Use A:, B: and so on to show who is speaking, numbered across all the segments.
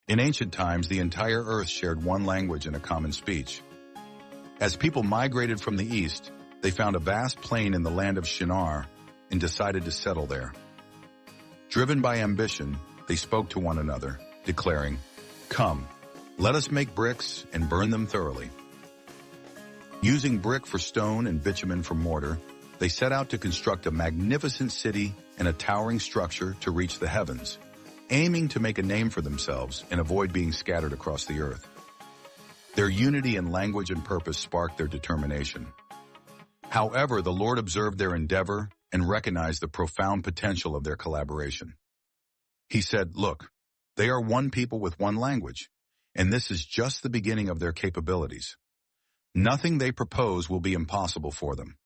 A: In ancient times, the entire earth shared one language and a common speech. As people migrated from the east, they found a vast plain in the land of Shinar and decided to settle there. Driven by ambition, they spoke to one another, declaring, "Come, let us make bricks and burn them thoroughly." Using brick for stone and bitumen for mortar, they set out to construct a magnificent city and a towering structure to reach the heavens, aiming to make a name for themselves and avoid being scattered across the earth. Their unity in language and purpose sparked their determination. However, the Lord observed their endeavor and recognized the profound potential of their collaboration. He said, "Look, they are one people with one language, and this is just the beginning of their capabilities. Nothing they propose will be impossible for them."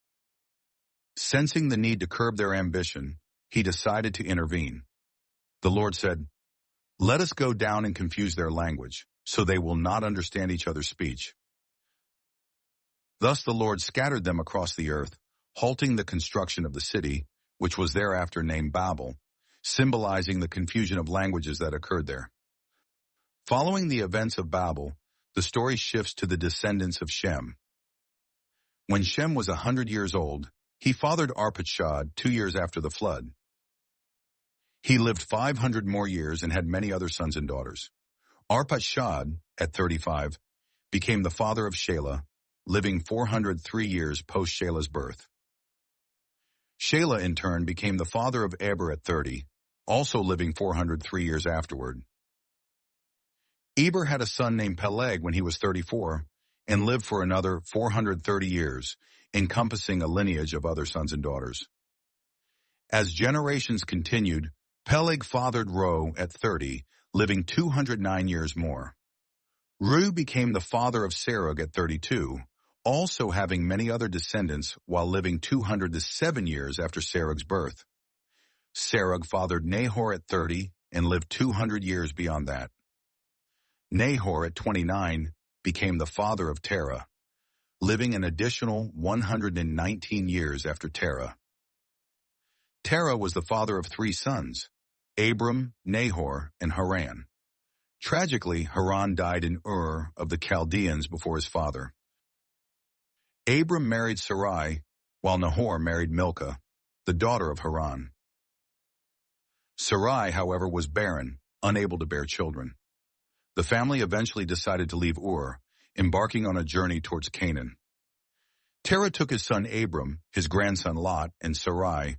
A: Sensing the need to curb their ambition, he decided to intervene. The Lord said, "Let us go down and confuse their language, so they will not understand each other's speech." Thus the Lord scattered them across the earth, halting the construction of the city, which was thereafter named Babel, symbolizing the confusion of languages that occurred there. Following the events of Babel, the story shifts to the descendants of Shem. When Shem was 100 years old, he fathered Arpachshad 2 years after the flood. He lived 500 more years and had many other sons and daughters. Arpachshad, at 35, became the father of Shelah, living 403 years post Shelah's birth. Shelah, in turn, became the father of Eber at 30, also living 403 years afterward. Eber had a son named Peleg when he was 34 and lived for another 430 years, encompassing a lineage of other sons and daughters. As generations continued, Peleg fathered Reu at 30, living 209 years more. Reu became the father of Serug at 32, also having many other descendants while living 207 years after Serug's birth. Serug fathered Nahor at 30 and lived 200 years beyond that. Nahor at 29 became the father of Terah, living an additional 119 years after Terah. Terah was the father of 3 sons, Abram, Nahor, and Haran. Tragically, Haran died in Ur of the Chaldeans before his father. Abram married Sarai, while Nahor married Milcah, the daughter of Haran. Sarai, however, was barren, unable to bear children. The family eventually decided to leave Ur, embarking on a journey towards Canaan. Terah took his son Abram, his grandson Lot, and Sarai,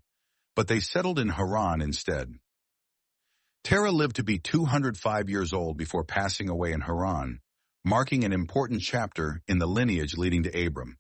A: but they settled in Haran instead. Terah lived to be 205 years old before passing away in Haran, marking an important chapter in the lineage leading to Abram.